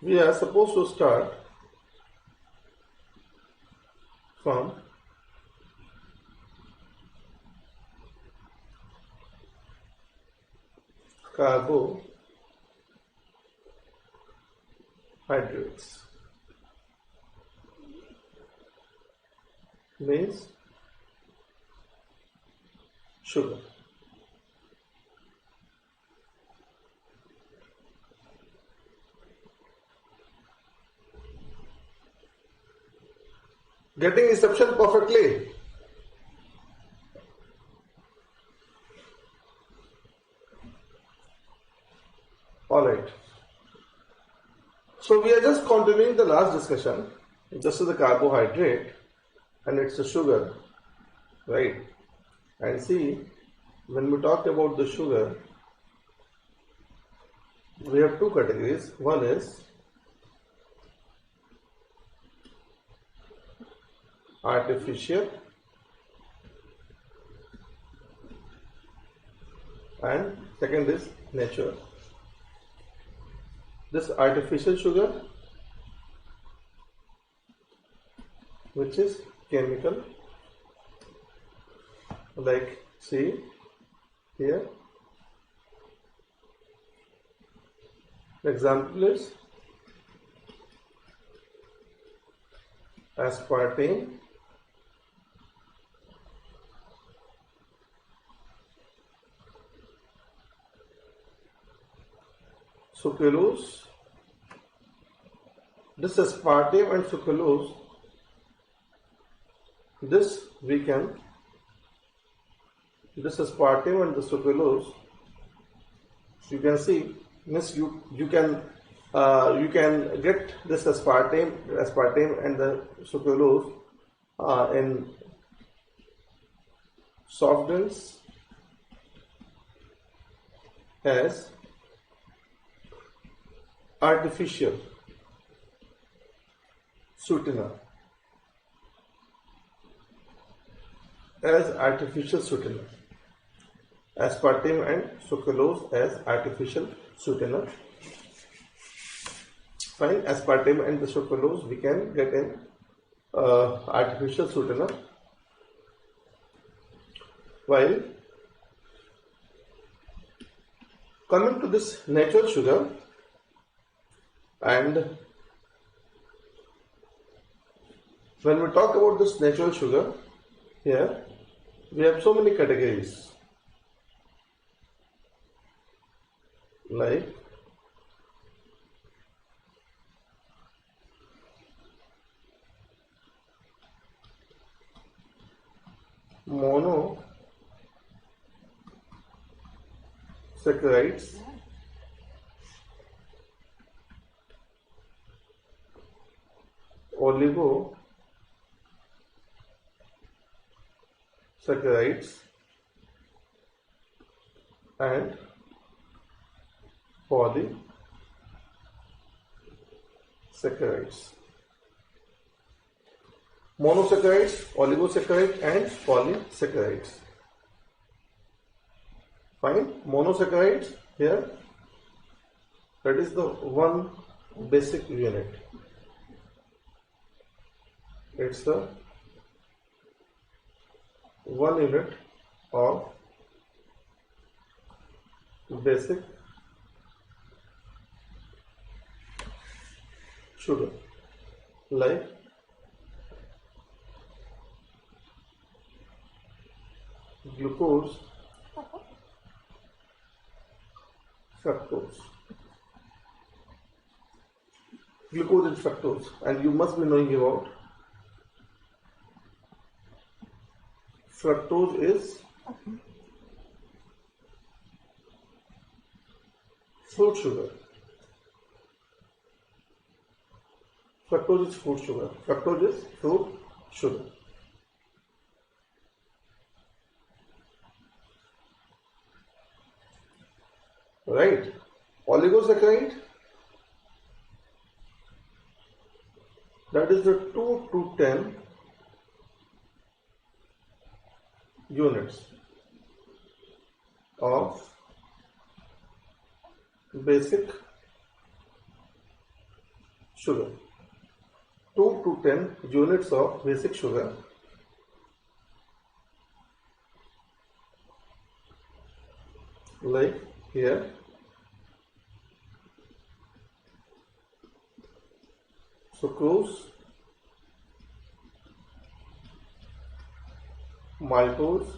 We are supposed to start from carbohydrates, means sugar. Getting inception perfectly? Alright. So we are just continuing the last discussion. This is the carbohydrate and it's a sugar, right? And see, when we talk about the sugar, we have two categories. One is artificial and second is natural. This artificial sugar, which is chemical, like see here, the example is aspartame, sucralose. This aspartame and sucralose, this aspartame and the sucralose, you can see, means you can get this aspartame and the sucralose in soft drinks as artificial sweetener. Aspartame and sucralose as artificial sweetener. Fine, aspartame and the sucralose we can get in artificial sweetener. While coming to this natural sugar, and when we talk about this natural sugar, here we have so many categories, like monosaccharides, oligosaccharides and polysaccharides. Monosaccharides, oligosaccharides and polysaccharides. Fine. Monosaccharides here, that is the one basic unit. It's the one unit of basic sugar, like glucose, fructose. Glucose and fructose, and you must be knowing about fructose is fruit sugar. Fructose is fruit sugar. Fructose is fruit sugar. Right. Oligosaccharide, that is the 2 to 10 units of basic sugar. 2 to 10 units of basic sugar like here. Sucrose, maltose,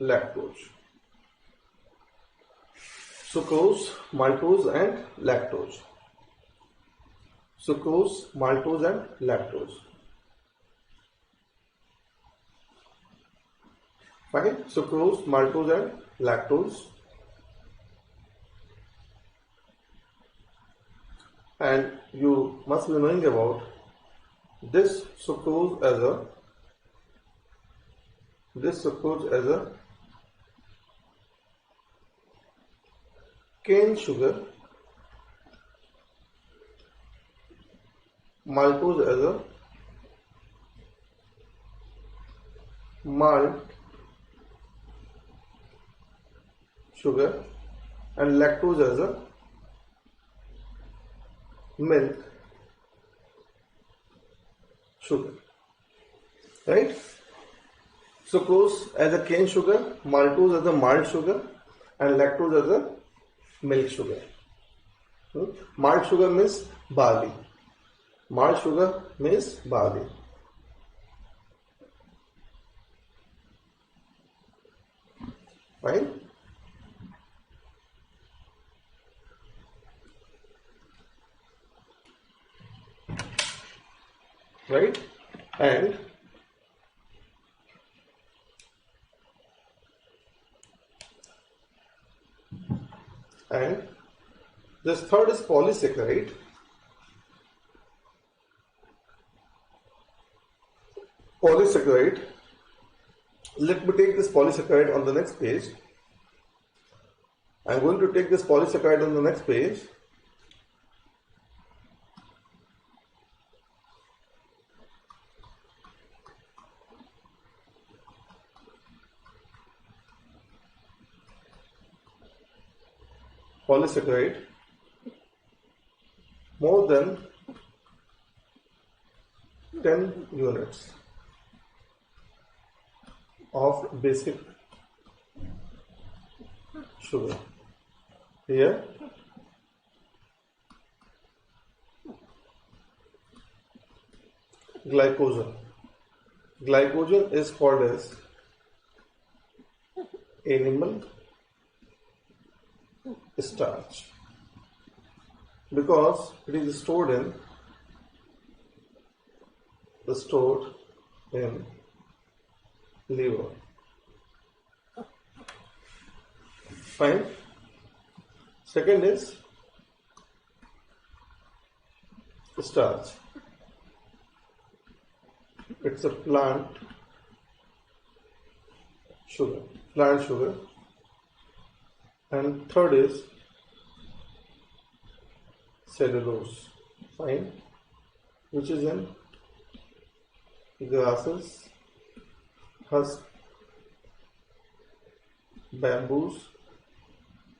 lactose. Sucrose, maltose and lactose. Sucrose, maltose and lactose. Fine. Sucrose, maltose and lactose. And you must be knowing about this sucrose as a cane sugar, maltose as a malt sugar, and lactose as a milk sugar. Right? Sucrose as a cane sugar, maltose as a malt sugar, and lactose as a milk sugar. Malt sugar means barley. Malt sugar means barley. Fine. Right? And this third is polysaccharide. Polysaccharide. Let me take this polysaccharide on the next page. I'm going to take this polysaccharide on the next page. Polysaccharide more than 10 units of basic sugar. Here glycogen. Glycogen is called as animal starch because it is stored in liver. Fine. Second is starch. It's a plant sugar. And third is cellulose, fine, which is in grasses, husk, bamboos,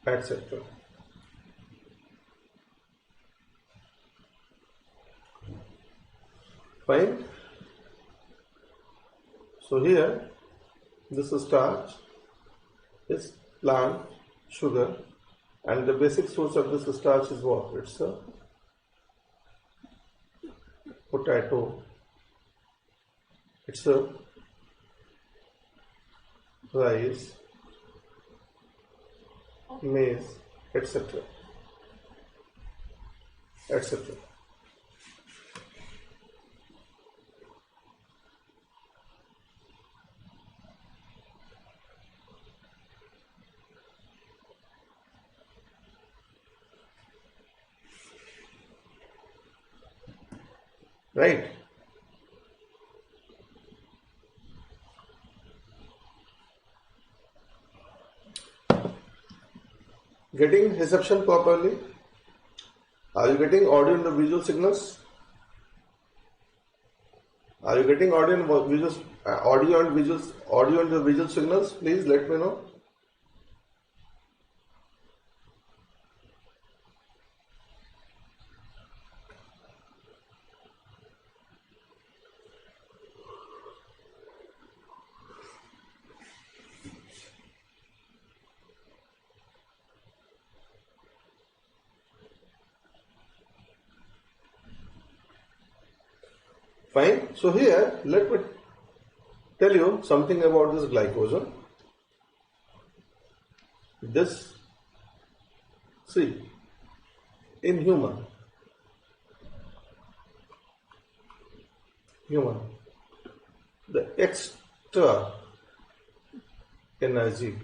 etc. Fine. So here this starch is plant sugar, and the basic source of this starch is what? It's a potato, it's a rice, maize, etc. etc. Right? Getting reception properly? Are you getting audio and the visual signals? Are you getting audio and the visual signals? Please let me know. Fine. So here, let me tell you something about this glycogen. This, see, in human, the extra energy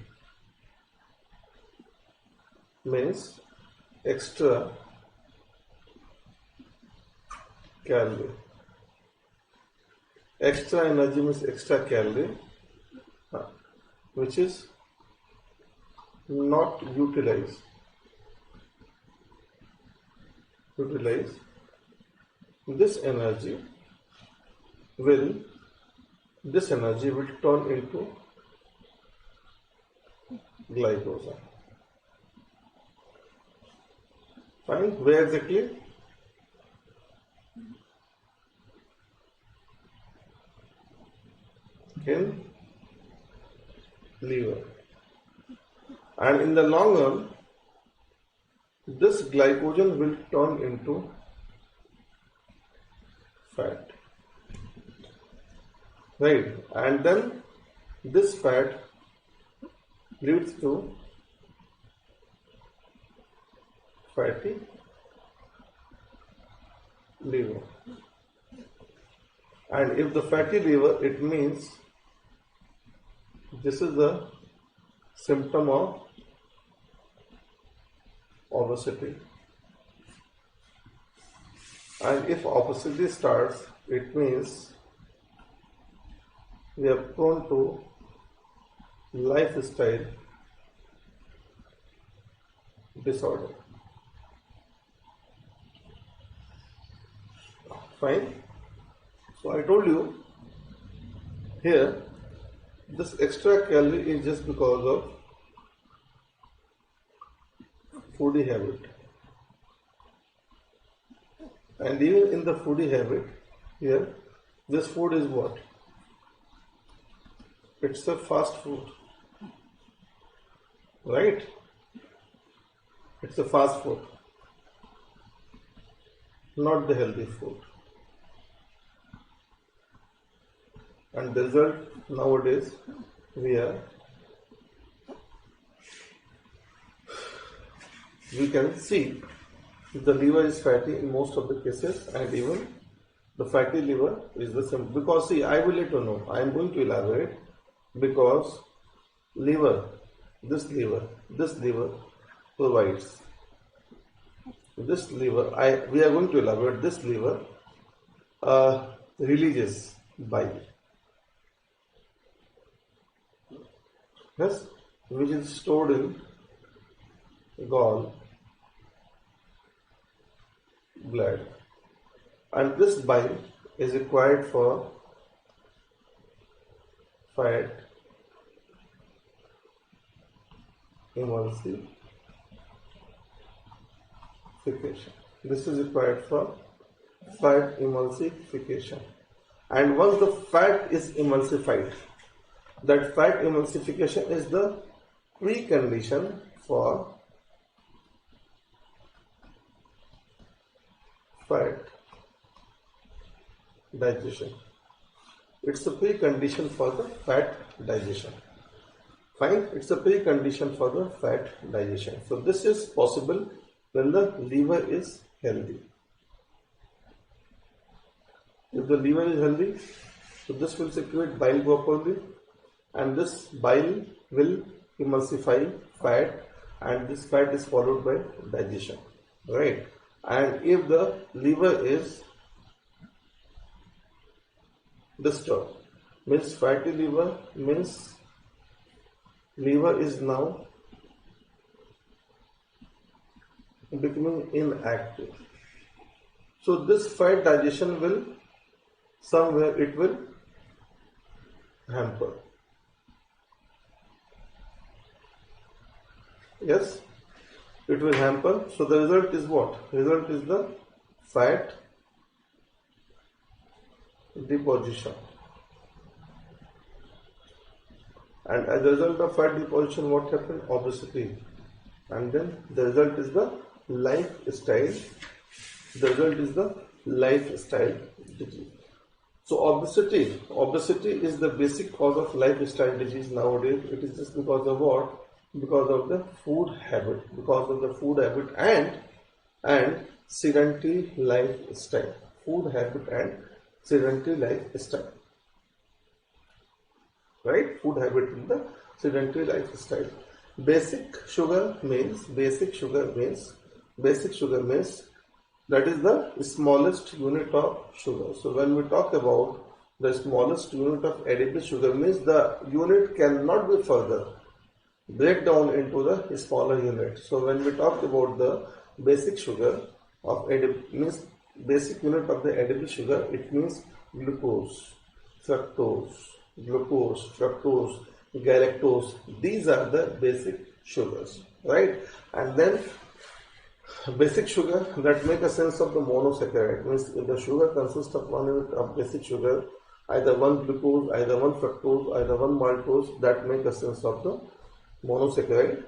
means extra calorie. Extra energy means extra calorie, which is not utilized. This energy will turn into glycogen. Fine. Where exactly? In liver. And in the long run, this glycogen will turn into fat. Right. And then this fat leads to fatty liver. And if the fatty liver, it means this is the symptom of obesity. And if obesity starts, it means we are prone to lifestyle disorder. Fine. So I told you here, this extra calorie is just because of foodie habit. And even in the foodie habit, here, this food is what? It's a fast food. Right? It's a fast food. Not the healthy food. And the result nowadays, we can see the liver is fatty in most of the cases, and even the fatty liver is the same. Because see, I will let you know, I am going to elaborate, because this liver provides, this liver, we are going to elaborate, this liver releases bile. Yes, which is stored in gall blood, and this bile is required for fat emulsification. This is required for fat emulsification, and once the fat is emulsified, that fat emulsification is the precondition for fat digestion. It's a precondition for the fat digestion. Fine, it's a precondition for the fat digestion. So this is possible when the liver is healthy. If the liver is healthy, so this will secrete bile properly, and this bile will emulsify fat, and this fat is followed by digestion, right? And if the liver is disturbed, means fatty liver, means liver is now becoming inactive. So this fat digestion will, somewhere it will hamper. Yes, it will hamper. So the result is what? Result is the fat deposition. And as a result of fat deposition, what happened? Obesity. And then the result is the lifestyle. The result is the lifestyle disease. So obesity is the basic cause of lifestyle disease nowadays. It is just because of what? Because of the food habit, and sedentary lifestyle. Food habit and sedentary lifestyle. Right? Food habit in the sedentary lifestyle. Basic sugar means that is the smallest unit of sugar. So when we talk about the smallest unit of edible sugar, means the unit cannot be further break down into the smaller unit. So when we talk about the basic sugar of edible, means basic unit of the edible sugar, it means glucose, fructose, galactose. These are the basic sugars, right? And then basic sugar that make a sense of the monosaccharide, means if the sugar consists of one unit of basic sugar, either one glucose, either one fructose, either one maltose, that make a sense of the monosaccharide.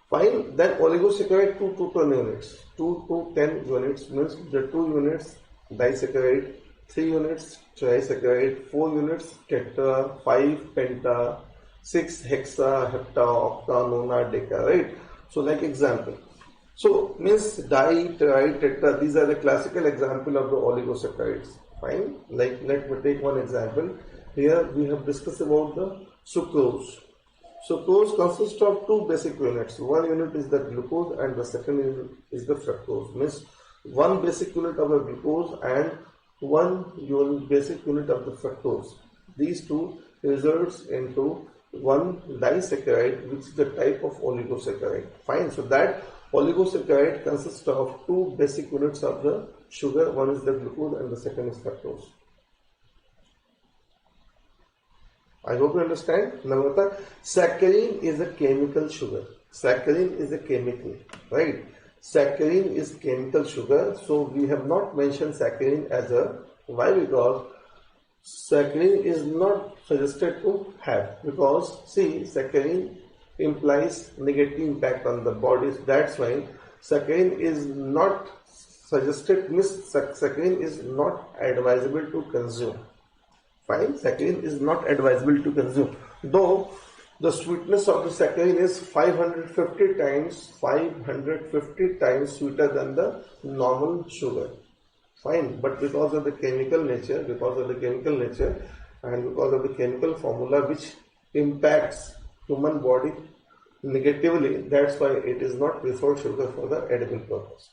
Fine. Then oligosaccharide 2 to 10 units. 2 to 10 units means the 2 units disaccharide, 3 units trisaccharide, 4 units tetra, 5 penta, 6 hexa, hepta, octa, nona, deca, right? So like example. So means di, tri, tetra, these are the classical example of the oligosaccharides. Fine. Like let me take one example. Here we have discussed about the sucrose. Sucrose consists of 2 basic units. One unit is the glucose and the second unit is the fructose. Means one basic unit of the glucose and one basic unit of the fructose. These two results into one disaccharide, which is the type of oligosaccharide. Fine. So that oligosaccharide consists of 2 basic units of the sugar. One is the glucose and the second is fructose. I hope you understand. Namrata, saccharin is a chemical sugar. Saccharin is a chemical, right? Saccharin is chemical sugar. So we have not mentioned saccharin as a, why? Because saccharin is not suggested to have. Because see, saccharin implies negative impact on the body. That's why saccharin is not suggested, saccharin is not advisable to consume. Fine, saccharin is not advisable to consume. Though the sweetness of the saccharin is 550 times sweeter than the normal sugar. Fine, but because of the chemical nature, and because of the chemical formula which impacts human body negatively, that's why it is not preferred sugar for the edible purpose.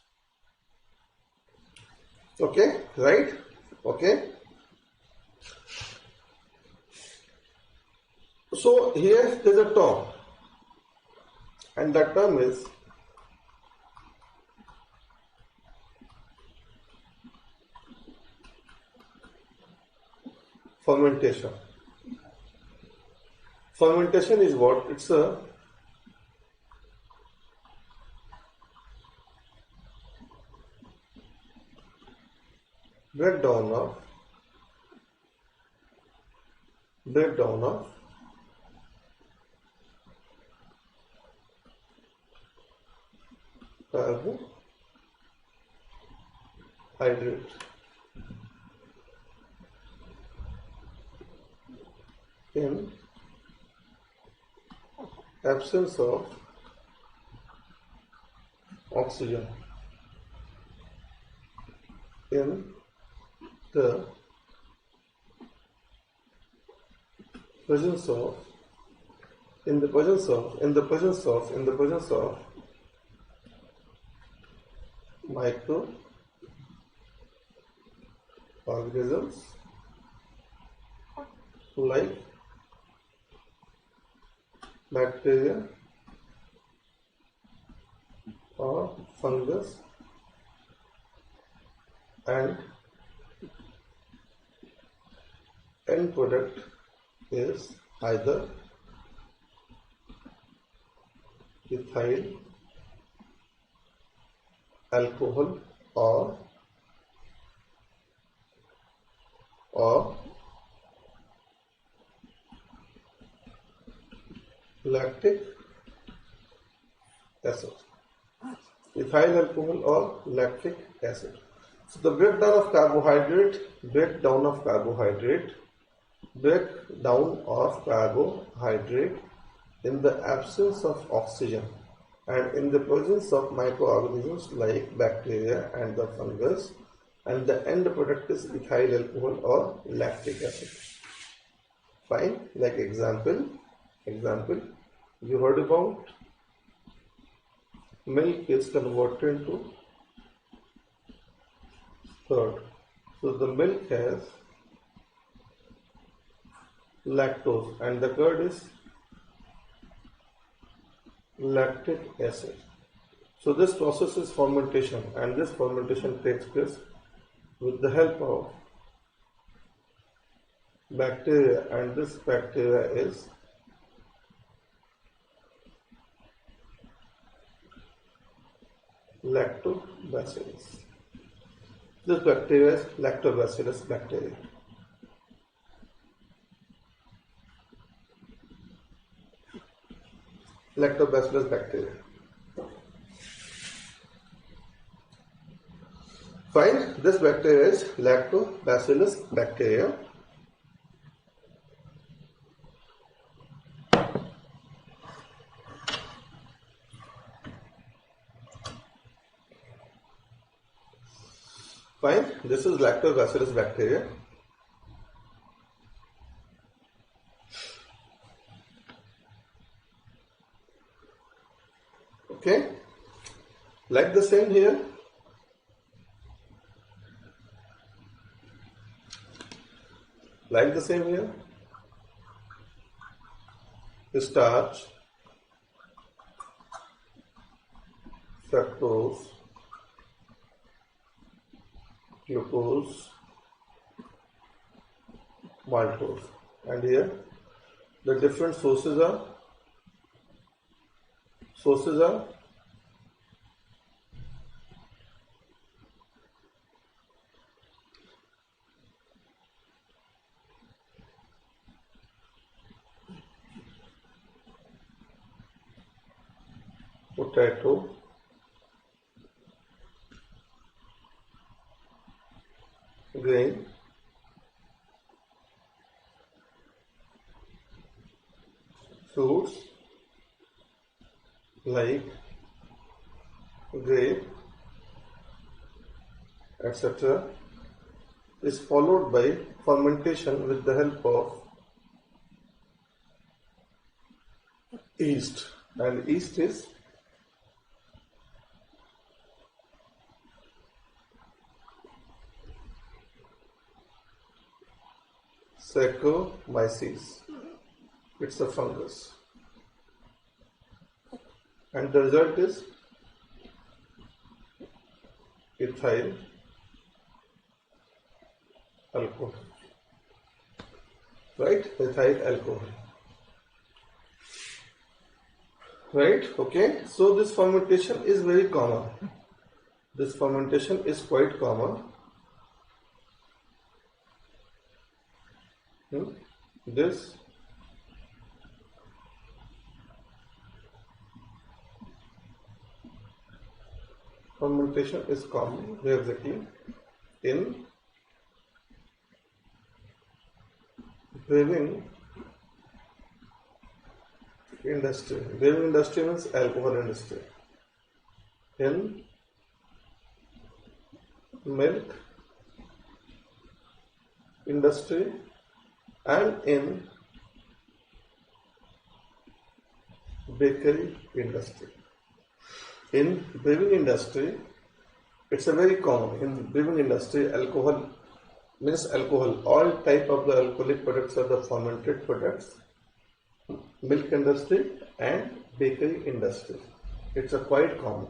Okay, right? Okay. So here there is a term, and that term is fermentation. Fermentation is what? It's a breakdown of carbohydrate in absence of oxygen in the presence of microorganisms like bacteria or fungus, and end product is either ethyl alcohol or lactic acid. Ethyl alcohol or lactic acid. So the breakdown of carbohydrate in the absence of oxygen and in the presence of microorganisms like bacteria and the fungus, and the end product is ethyl alcohol or lactic acid. Fine. Like example, you heard about milk is converted into curd. So the milk has lactose and the curd is lactic acid. So this process is fermentation, and this fermentation takes place with the help of bacteria, and this bacteria is lactobacillus. This bacteria is lactobacillus bacteria. Lactobacillus bacteria. Fine, this bacteria is lactobacillus bacteria. Fine, this is lactobacillus bacteria. Okay, like the same here. Starch, fructose, glucose, maltose, and here the different sources are potato, grain, fruits like grape, etc., is followed by fermentation with the help of yeast, and yeast is Saccharomyces. It's a fungus, and the result is ethyl alcohol. Right? Ethyl alcohol. Right? Okay. So this fermentation is very common. This fermentation is quite common. This fermentation is common basically in brewing industry. Brewing industry means alcohol industry. In milk industry and in bakery industry. In brewing industry, it's a very common. In brewing industry, alcohol means alcohol. All type of the alcoholic products are the fermented products. Milk industry and bakery industry. It's a quite common.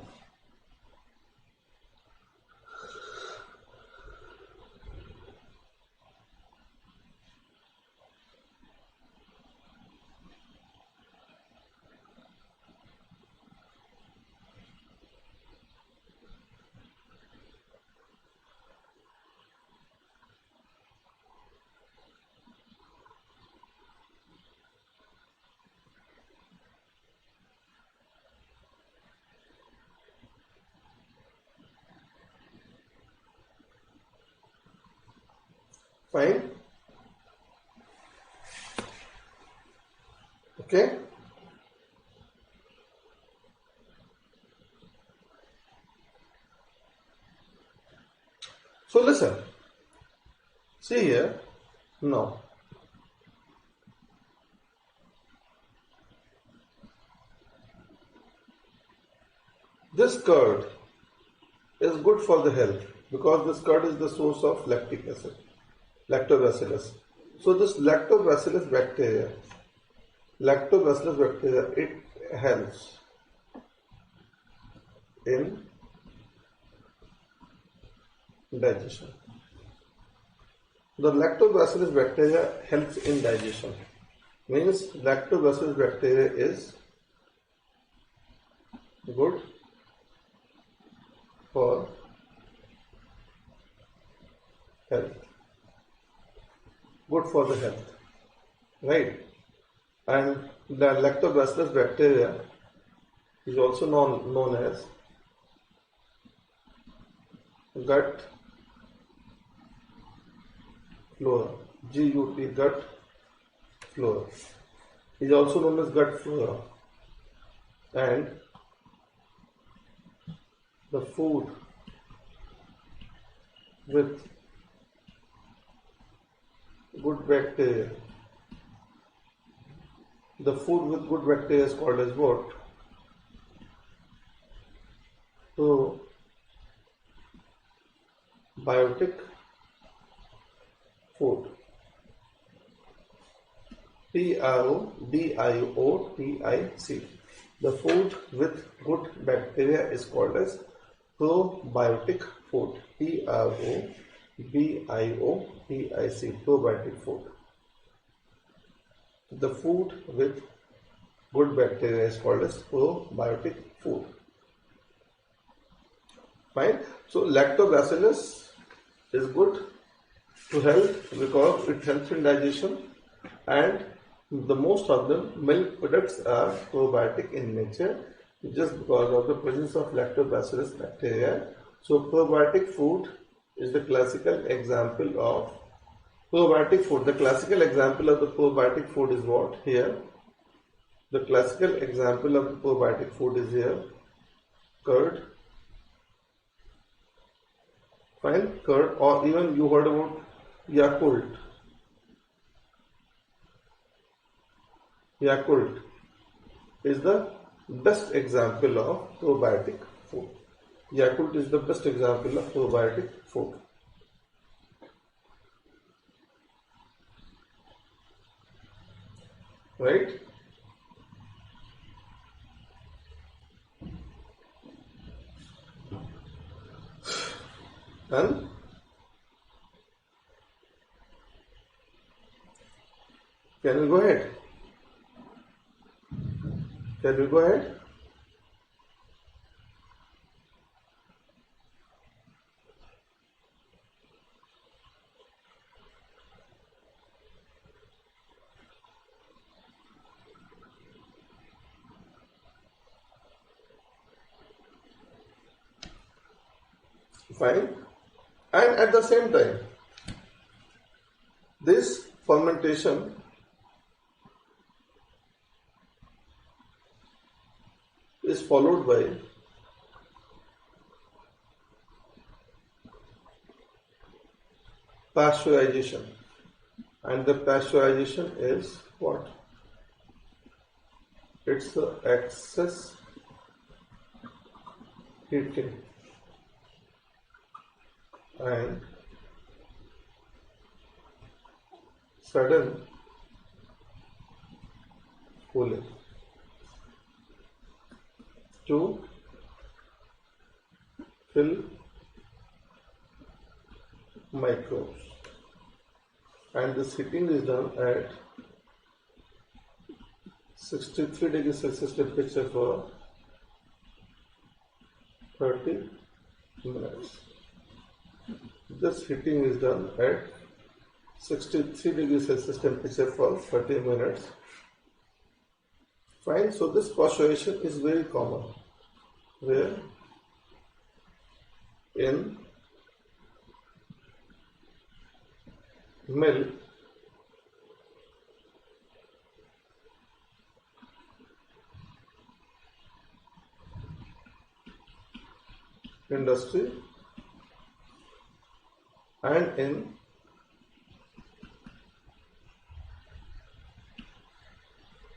Fine. Okay. So listen. See here. Now. This curd is good for the health because this curd is the source of lactic acid, lactobacillus. So this lactobacillus bacteria, it helps in digestion. The lactobacillus bacteria helps in digestion. Means lactobacillus bacteria is good for health. Good for the health. Right? And the lactobacillus bacteria is also known as gut flora. GUT, gut flora. Is also known as gut flora. And the food with good bacteria. The food with good bacteria is called as what? Probiotic food. Probiotic. The food with good bacteria is called as probiotic food. Probiotic, probiotic food. The food with good bacteria is called as probiotic food. Fine. So lactobacillus is good to health because it helps in digestion, and the most of the milk products are probiotic in nature just because of the presence of lactobacillus bacteria. So probiotic food is the classical example of probiotic food. The classical example of the probiotic food is what? Here. The classical example of the probiotic food is here. Curd. Fine. Curd, or even you heard about Yakult. Yakult is the best example of probiotic food. Yakult is the best example of probiotic food. Right? And can we go ahead? Can we go ahead? Fine. And at the same time, this fermentation is followed by pasteurization, and the pasteurization is what? It's the excess heating and sudden cooling to kill microbes, and this heating is done at 63 degrees Celsius temperature for 30 minutes. This heating is done at 63 degrees Celsius temperature for 30 minutes. Fine. So this pasteurization is very common, where in milk industry and in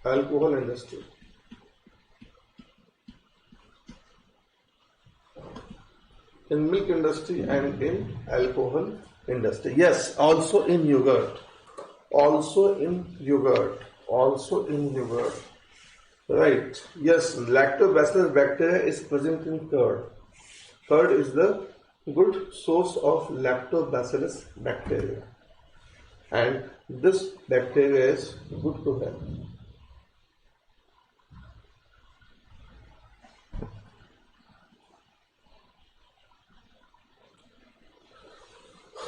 alcohol industry. In milk industry and in alcohol industry. Yes, also in yogurt. Also in yogurt. Also in yogurt. Right. Yes, lactobacillus bacteria is present in curd. Curd is the good source of lactobacillus bacteria. And this bacteria is good to health.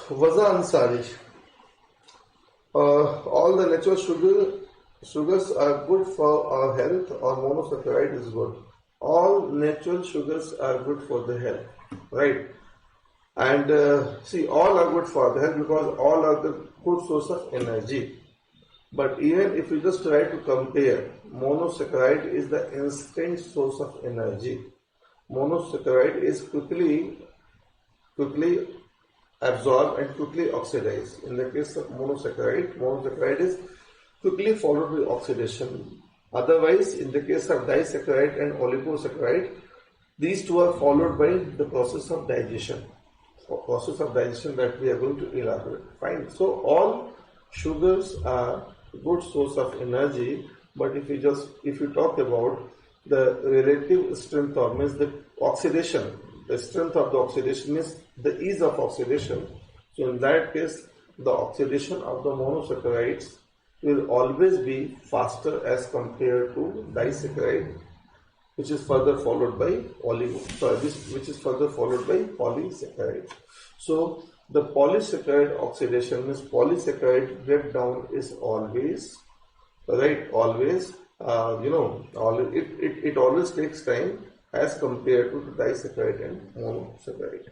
Waza Ansari. All the natural sugars are good for our health, or monosaccharide is good. All natural sugars are good for the health, right? And see, all are good for the health because all are the good source of energy. But even if you just try to compare, monosaccharide is the instant source of energy. Monosaccharide is quickly absorb and quickly oxidize. In the case of monosaccharide is quickly followed by oxidation. Otherwise, in the case of disaccharide and oligosaccharide, these two are followed by the process of digestion. Process of digestion that we are going to elaborate. Fine. So all sugars are good source of energy, but if you talk about the relative strength, or means the oxidation, the strength of the oxidation means the ease of oxidation. So in that case, the oxidation of the monosaccharides will always be faster as compared to disaccharide, which is further followed by polysaccharide. So the polysaccharide oxidation means polysaccharide breakdown is always right. Always, it always takes time as compared to the disaccharide and monosaccharide.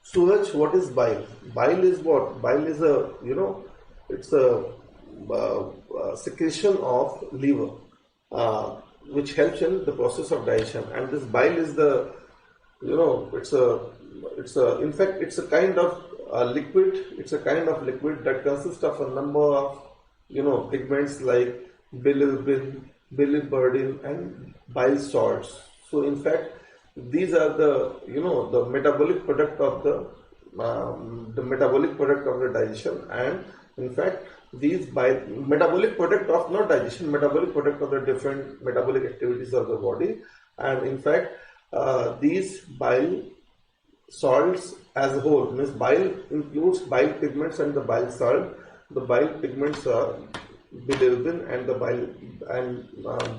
Suraj, what is bile? Bile is what? Bile is it's a secretion of liver, which helps in the process of digestion. And this bile is in fact, it's a kind of liquid. It's a kind of liquid that consists of a number of, pigments like bilirubin, biliverdin, and bile salts. So in fact, these are the metabolic product of the digestion, and in fact these metabolic product of not digestion, metabolic product of the different metabolic activities of the body, and in fact these bile salts as a whole, means bile includes bile pigments and the bile salt. The bile pigments are bilirubin and the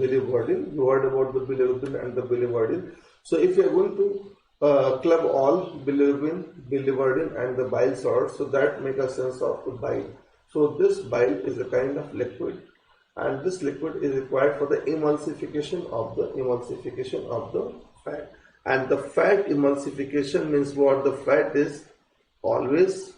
biliverdin. You heard about the bilirubin and the biliverdin. So if you are going to club all bilirubin, biliverdin and the bile salts, so that make a sense of the bile. So this bile is a kind of liquid, and this liquid is required for the emulsification of the fat. And the fat emulsification means what? The fat is always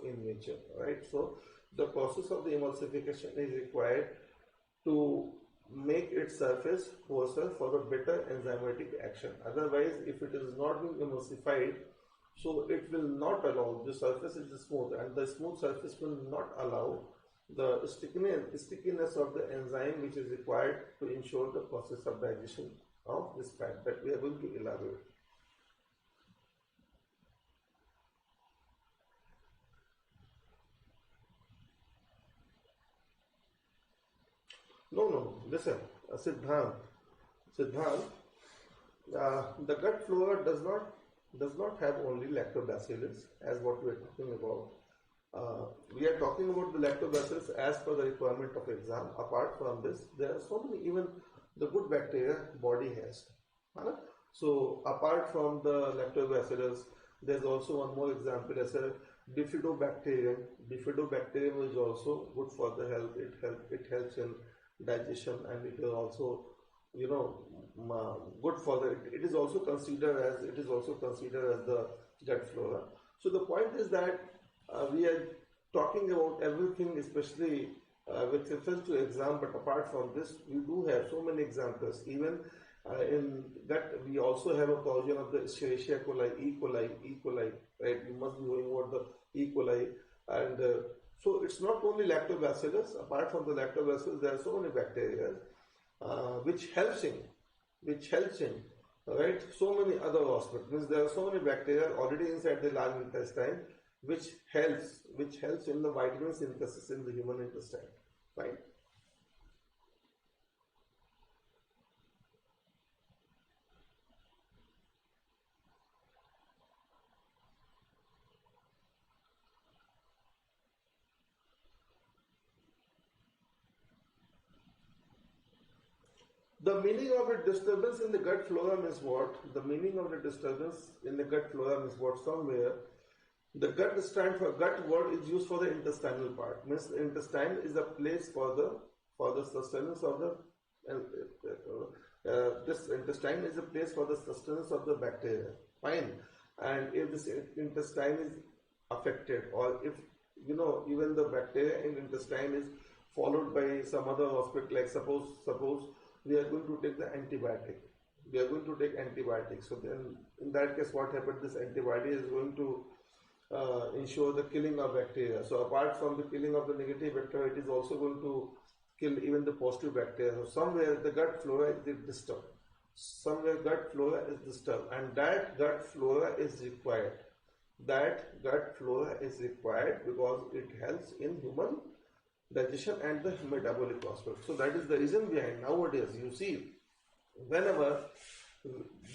in nature, right? So the process of the emulsification is required to make its surface coarser for the better enzymatic action. Otherwise, if it is not being emulsified, so it will not allow, the surface is smooth, and the smooth surface will not allow the stickiness of the enzyme which is required to ensure the process of digestion of this fat that we are going to elaborate. No. Listen, Siddhant. The gut flora does not have only lactobacillus as what we are talking about. We are talking about the lactobacillus as per the requirement of exam. Apart from this, there are so many, even the good bacteria body has. So apart from the lactobacillus, there's also one more example as a bifidobacterium. Bifidobacterium is also good for the health. It helps in digestion, and it is also, good for the. It is also considered as the gut flora. So the point is that we are talking about everything, especially with reference to exam. But apart from this, we do have so many examples. Even in that, we also have a provision of the Escherichia coli, E. coli, right? You must be knowing about the E. coli, and so it's not only lactobacillus. Apart from the lactobacillus, there are so many bacteria which helps in, right? So many other aspects. Means there are so many bacteria already inside the large intestine, which helps in the vitamin synthesis in the human intestine, right? The meaning of a disturbance in the gut flora means what? The meaning of the disturbance in the gut flora means what? Somewhere the gut stand for gut word is used for the intestinal part. Means the intestine is a place for the sustenance of the this intestine is a place for the sustenance of the bacteria. Fine. And if this intestine is affected, or if even the bacteria in intestine is followed by some other aspect, like suppose we are going to take the antibiotic. We are going to take antibiotics. So then, in that case, what happens? This antibiotic is going to ensure the killing of bacteria. So apart from the killing of the negative bacteria, it is also going to kill even the positive bacteria. So somewhere the gut flora is disturbed. Somewhere gut flora is disturbed, and that gut flora is required. That gut flora is required because it helps in human digestion and the metabolic aspect. So that is the reason behind nowadays you see whenever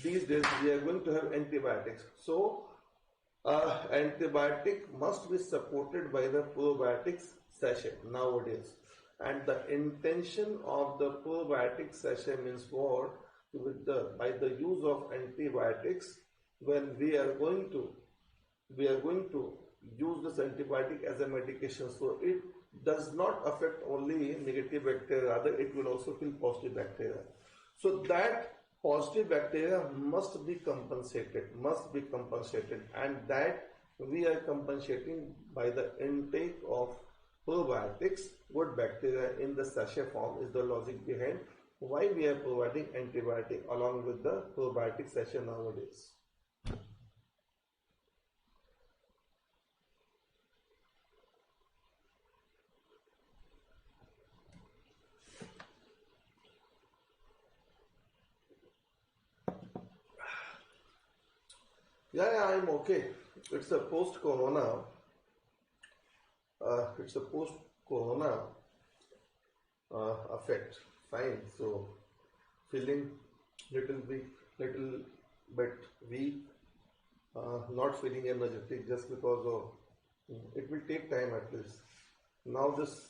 these days we are going to have antibiotics. So antibiotic must be supported by the probiotics sachet nowadays. And the intention of the probiotic sachet means what? By the use of antibiotics, when we are going to use this antibiotic as a medication. So it does not affect only negative bacteria, rather it will also kill positive bacteria. So that positive bacteria must be compensated, and that we are compensating by the intake of probiotics. Good bacteria in the sachet form is the logic behind why we are providing antibiotic along with the probiotic sachet nowadays. Yeah, I'm okay. It's a post-corona. Effect. Fine. So feeling little weak, little bit weak, not feeling energetic just because of. It will take time at least. Now this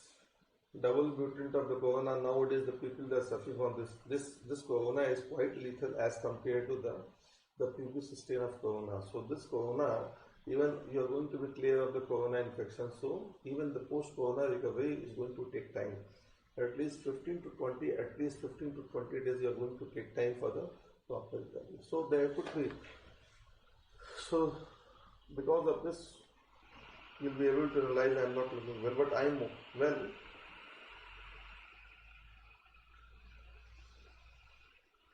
double mutant of the corona. Nowadays the people that are suffering from this corona is quite lethal as compared to the previous strain of corona. So this corona, even you are going to be clear of the corona infection. So even the post-corona recovery is going to take time. At least 15 to 20 days you are going to take time for the proper recovery. So there could be. So because of this, you'll be able to realize I'm not looking well, but I'm well.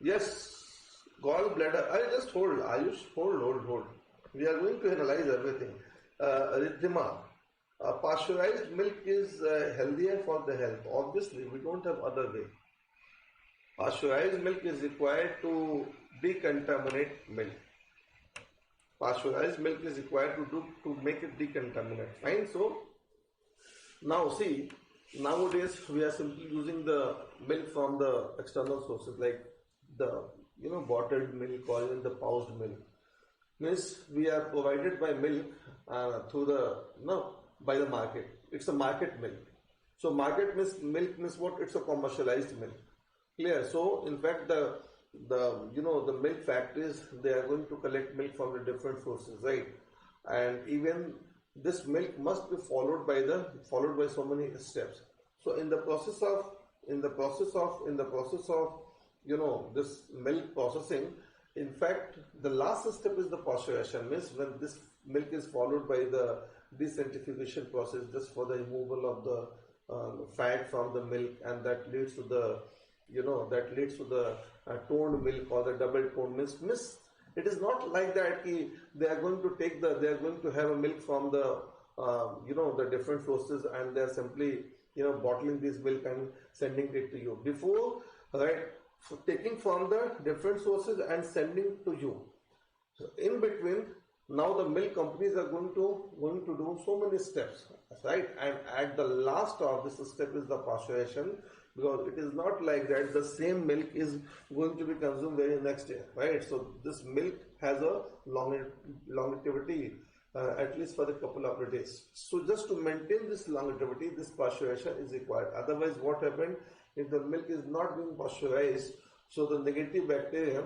Yes, gallbladder. I just hold. Ayush, hold. We are going to analyze everything. Riddhima. Pasteurized milk is healthier for the health. Obviously, we don't have other way. Pasteurized milk is required to decontaminate milk. Pasteurized milk is required to make it decontaminate. Fine. So now see, nowadays we are simply using the milk from the external sources like the bottled milk or even the pouched milk. Means we are provided by milk by the market. It's a market milk. So market milk means what? It's a commercialized milk. Clear. So in fact the milk factories, they are going to collect milk from the different sources, right? And even this milk must be followed by so many steps. So in the process of this milk processing, in fact the last step is the pasteurization, means when this milk is followed by the desanctification process, just for the removal of the fat from the milk, and that leads to the toned milk or the double toned milk. Miss, it is not like that they are going to have a milk from the the different sources, and they are simply bottling this milk and sending it to you before, right? So taking from the different sources and sending to you. So in between, now the milk companies are going to do so many steps, right? And at the last of this step is the pasteurization, because it is not like that the same milk is going to be consumed very next day, right? So this milk has a longevity, at least for a couple of days. So just to maintain this longevity, this pasteurization is required. Otherwise, what happened if the milk is not being pasteurized? So the negative bacteria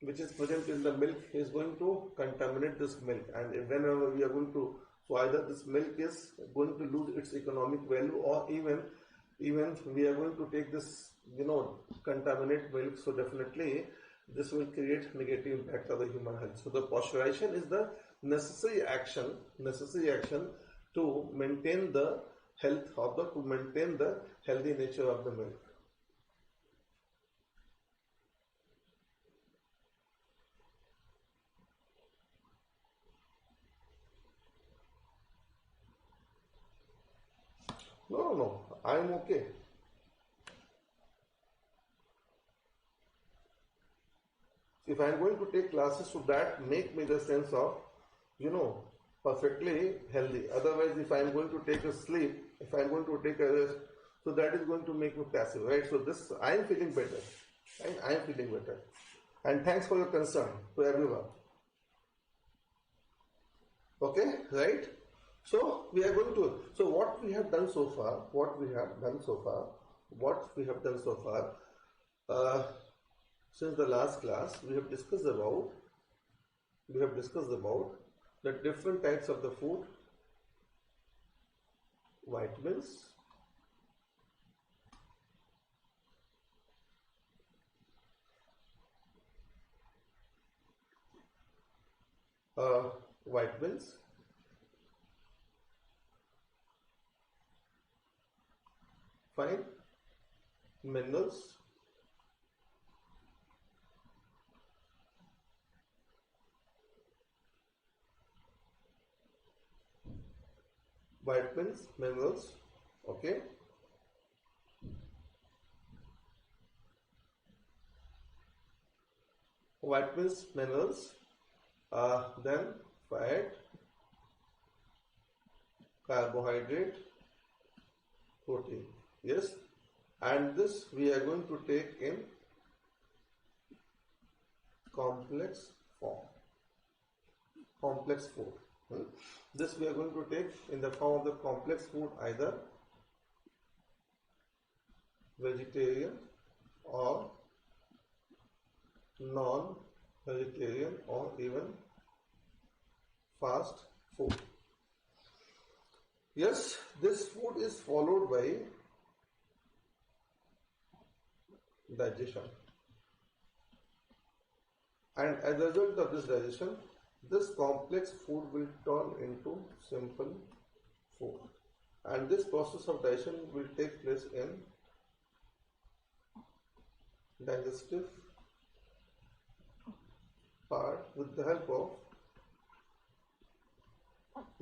which is present in the milk is going to contaminate this milk, and whenever we are going to, so either this milk is going to lose its economic value, or even we are going to take this contaminate milk. So definitely this will create negative impact on the human health. So the pasteurization is the necessary action to maintain the healthy nature of the milk. No, I'm okay. If I'm going to take classes, so that make me the sense of, perfectly healthy. Otherwise, if I'm going to take a sleep, if I'm going to take a rest, so that is going to make me passive, right? So this, I'm feeling better. I'm feeling better. And thanks for your concern to everyone. Okay, right? So we are going to, so what we have done so far, since the last class, we have discussed about the different types of the food, vitamins, vitamins, fine, minerals, okay. Vitamins, minerals, then fat, carbohydrate, protein. Yes, and this we are going to take in complex form, complex food. This we are going to take in the form of the complex food, either vegetarian or non-vegetarian or even fast food. Yes, this food is followed by digestion, and as a result of this digestion, this complex food will turn into simple food, and this process of digestion will take place in digestive part with the help of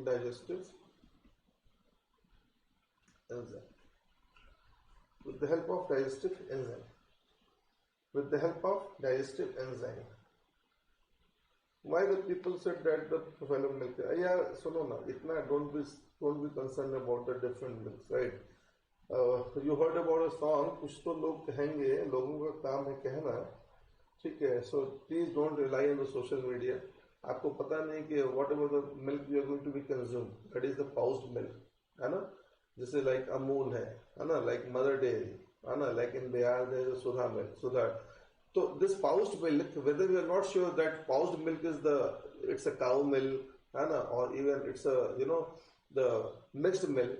digestive enzyme. With the help of digestive enzyme. Why the people said that the buffalo milk? Yeah, so no, don't be concerned about the different milks, right? You heard about a song, कुछ तो लोग कहेंगे, लोगों का काम है कहना, ठीक है? So please don't rely on the social media. आपको पता नहीं कि whatever the milk you are going to be consumed, that is the pouched milk, है ना? जैसे like Amul है ना? Like Mother Dairy, है ना? Like in Bihar there is a Sudha milk, Sudha. So this pouched milk, whether we are not sure that pouched milk is it's a cow milk, or even it's the mixed milk.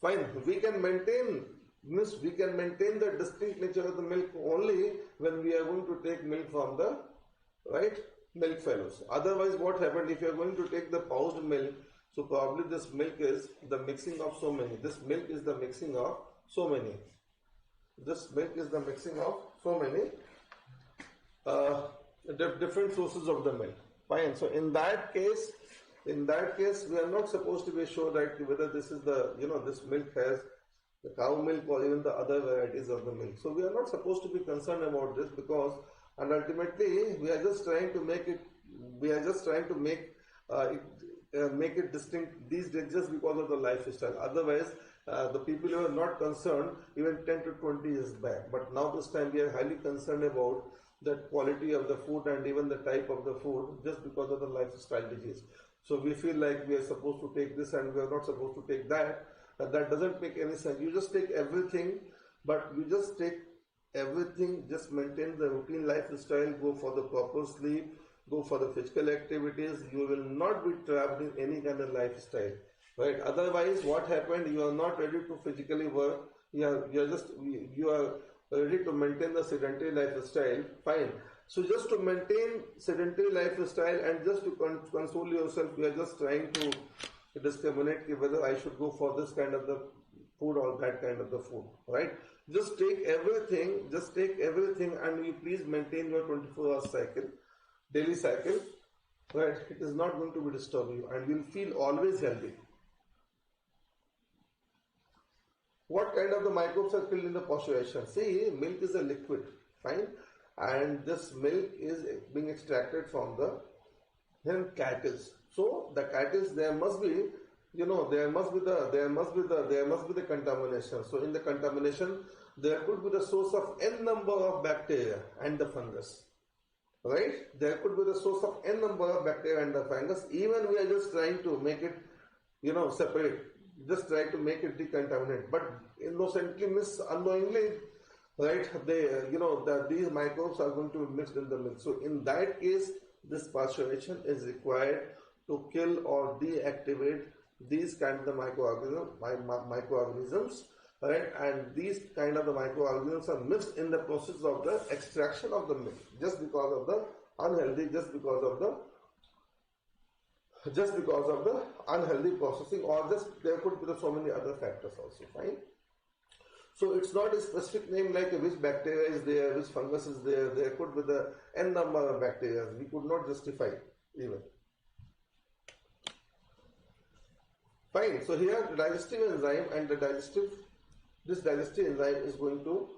Fine, we can maintain the distinct nature of the milk only when we are going to take milk from the milk fellows. Otherwise, what happened if you are going to take the pouched milk? So probably this milk is the mixing of so many. This milk is the mixing of so many. This milk is the mixing of so many different sources of the milk. Fine. So in that case, we are not supposed to be sure that whether this is this milk has the cow milk or even the other varieties of the milk. So we are not supposed to be concerned about this because, and ultimately, we are just trying to make it. We are just trying to make it distinct these days just because of the lifestyle. Otherwise, the people who are not concerned even 10 to 20 years back. But now this time we are highly concerned about the quality of the food and even the type of the food just because of the lifestyle disease. So we feel like we are supposed to take this and we are not supposed to take that. That doesn't make any sense. You just take everything, but you just take everything, just maintain the routine lifestyle, go for the proper sleep, go for the physical activities. You will not be trapped in any kind of lifestyle, right? Otherwise, what happened? You are not ready to physically work. You are ready to maintain the sedentary lifestyle. Fine. So just to maintain sedentary lifestyle and just to console yourself, you are just trying to discriminate whether I should go for this kind of the food or that kind of the food, right? Just take everything, and you please maintain your 24-hour cycle, daily cycle, right? It is not going to be disturbing you and you will feel always healthy. What kind of the microbes are killed in the pasteurization? See, milk is a liquid, fine, and this milk is being extracted from the cattle. So the cattle, there must be the contamination. So in the contamination, there could be the source of n number of bacteria and the fungus, right? There could be the source of n number of bacteria and the fungus. Even we are just trying to make it, separate. Just try to make it decontaminate, but innocently, unknowingly, right? These microbes are going to be mixed in the milk. So in that case, this pasteurization is required to kill or deactivate these kind of the microorganisms, right? And these kind of the microorganisms are mixed in the process of the extraction of the milk, just because of the unhealthy, just because of the unhealthy processing, or just there could be so many other factors also, fine. So it's not a specific name like which bacteria is there, which fungus is there. There could be the n number of bacteria. We could not justify even. Fine. So here the digestive enzyme and this digestive enzyme is going to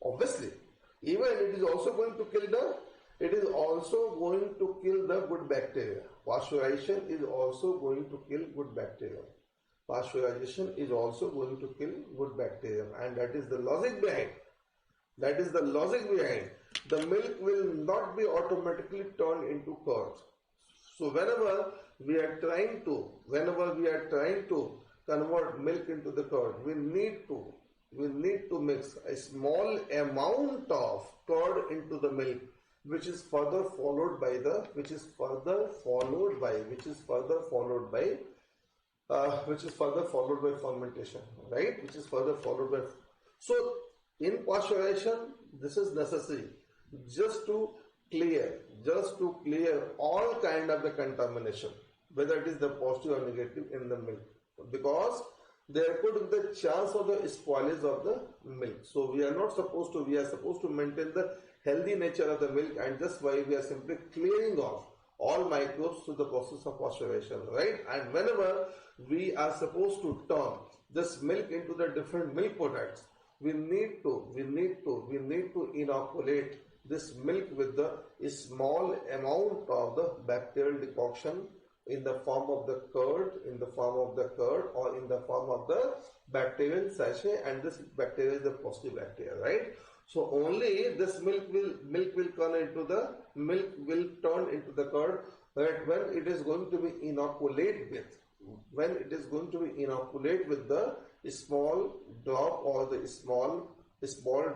obviously. Even it is also going to kill the good bacteria. Pasteurization is also going to kill good bacteria. Pasteurization is also going to kill good bacteria, and that is the logic behind. The milk will not be automatically turned into curd. So whenever we are trying to convert milk into the curd, we need to mix a small amount of curd into the milk, which is further followed by fermentation, right? So in pasteurization, this is necessary just to clear all kind of the contamination, whether it is the positive or negative in the milk, because there could be the chance of the spoilage of the milk. So we are supposed to maintain the healthy nature of the milk, and just why we are simply clearing off all microbes through the process of pasteurization, right? And whenever we are supposed to turn this milk into the different milk products, we need to inoculate this milk with the small amount of the bacterial decoction in the form of the curd, or in the form of the bacterial sachet, and this bacteria is the positive bacteria, right? So only this milk will turn into the curd, right, when it is going to be inoculated when it is going to be inoculate with the small drop or the small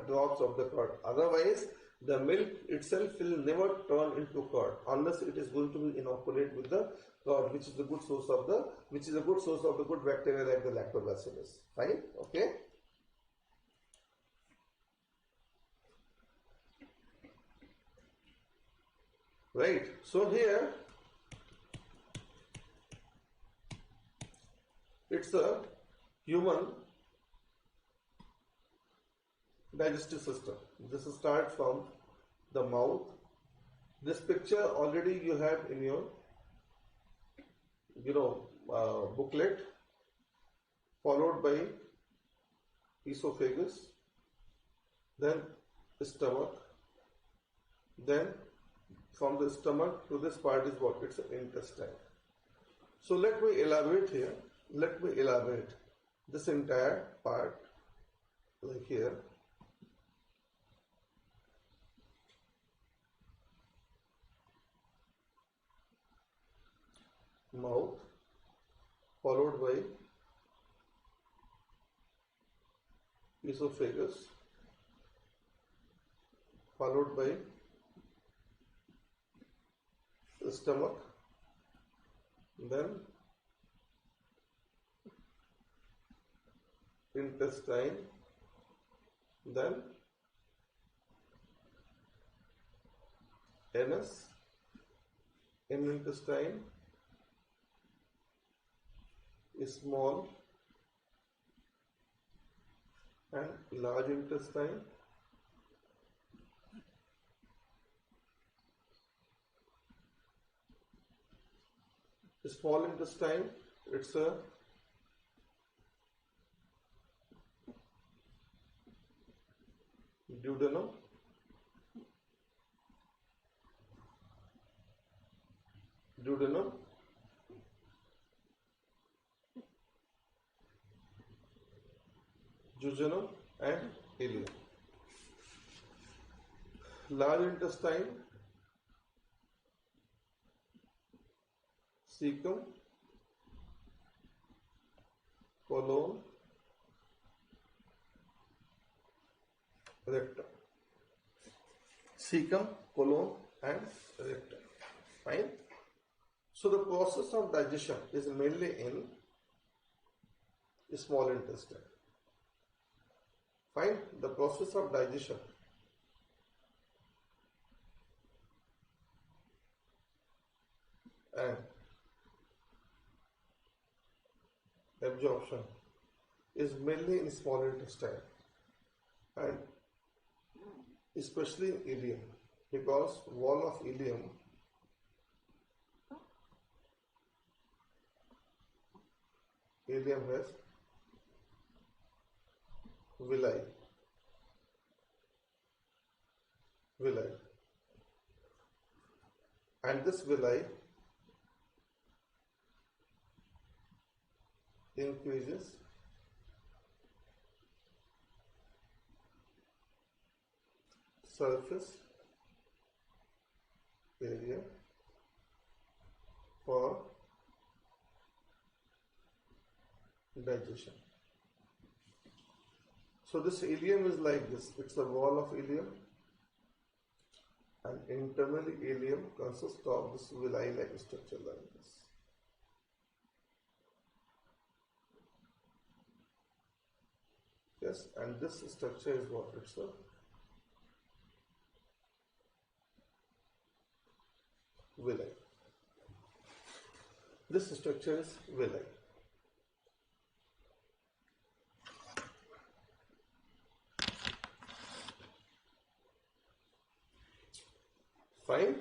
drops of the curd. Otherwise, the milk itself will never turn into curd unless it is going to be inoculate with the curd, which is a good source of the good bacteria like the lactobacillus. Fine, okay. Right. So here it's a human digestive system. This starts from the mouth. This picture already you have in your booklet, followed by esophagus, then stomach, then from the stomach to this part is what? It's an intestine. So let me elaborate here. Let me elaborate this entire part, like here. Mouth, followed by esophagus, followed by the stomach, then intestine, then anus, in intestine, small and large intestine, small intestine, it's a duodenum, jejunum and ileum. Large intestine, cecum, colon, rectum. Cecum, colon and rectum. Fine. So the process of digestion is mainly in small intestine. Fine. The process of digestion and absorption is mainly in small intestine and especially in ileum, because wall of ileum has villi, and this villi increases surface area for digestion. So this ileum is like this. It's a wall of ileum, and internally ileum consists of this villi-like structure like this. Yes, and this structure is what? It's a villi. This structure is villi. Fine.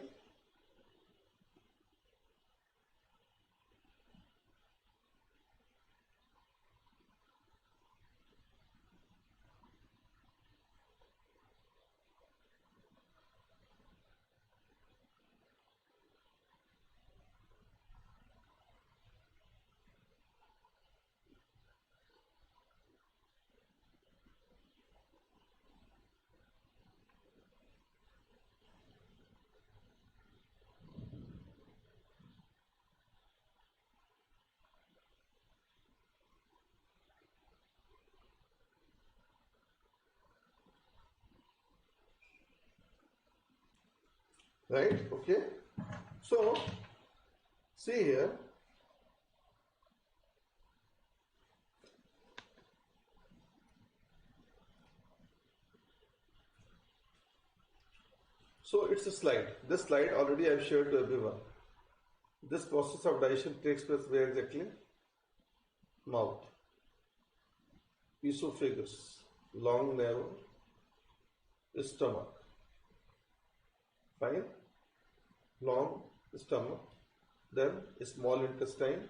Right? Okay. So see here. So it's a slide. This slide already I've shared to everyone. This process of digestion takes place where exactly? Mouth, esophagus, long narrow, stomach. Fine. Long stomach. Then small intestine.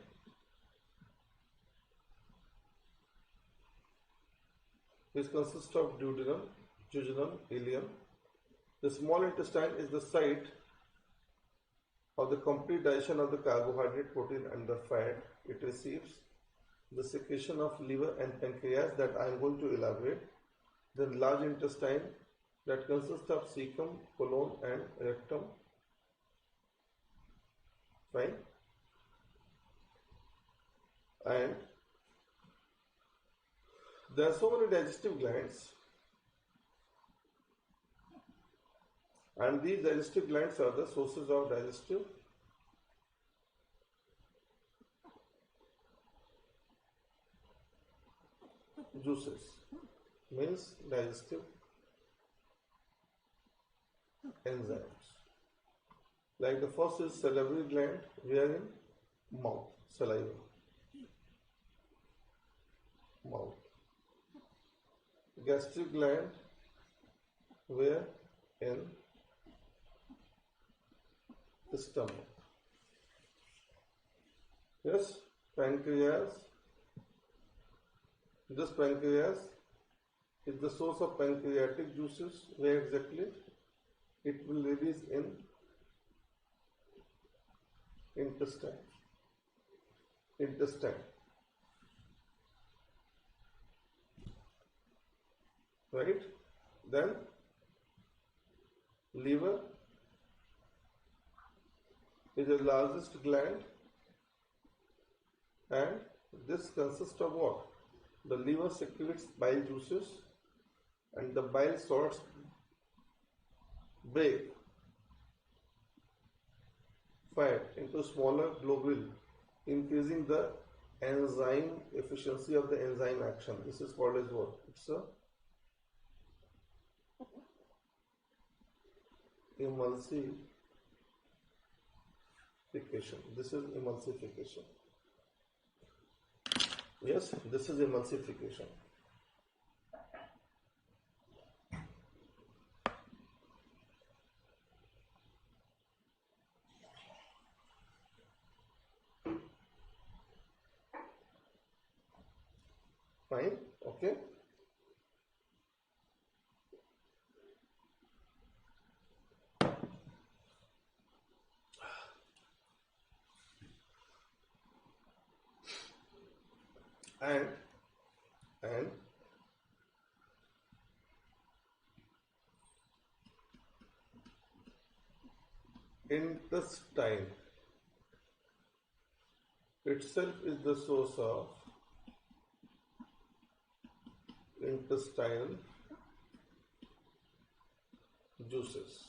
Which consists of duodenum, jejunum, ileum. The small intestine is the site of the complete digestion of the carbohydrate, protein and the fat. It receives the secretion of liver and pancreas that I am going to elaborate. Then large intestine that consists of cecum, colon and rectum. Fine. And there are so many digestive glands, and these digestive glands are the sources of digestive juices, means digestive enzymes. Like the first is salivary gland, where in mouth, saliva, mouth. Gastric gland, where in stomach. Yes, pancreas. This pancreas is the source of pancreatic juices. Where exactly? It will release in intestine. Right? Then liver is the largest gland, and this consists of what? The liver secretes bile juices, and the bile salts break fat into smaller globules, increasing the enzyme efficiency of the enzyme action. This is called as what? It's a emulsification. This is emulsification. Yes, this is emulsification. Fine. Okay. And intestine itself is the source of intestinal juices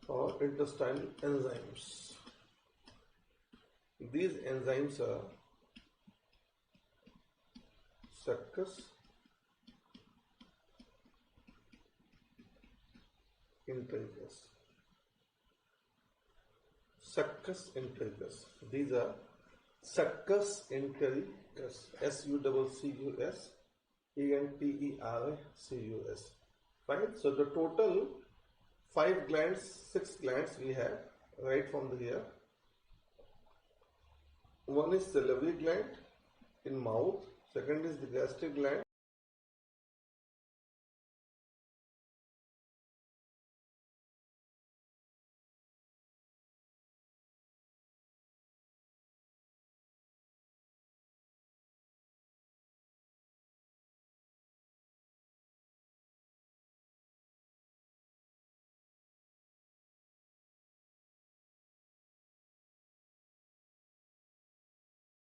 or intestinal enzymes. These enzymes are Succus intricus. Succus intricus. These are Succus entericus. Succus entericus. Fine. So the total 5 glands, 6 glands we have right from here. One is salivary gland in mouth. Second is the gastric gland.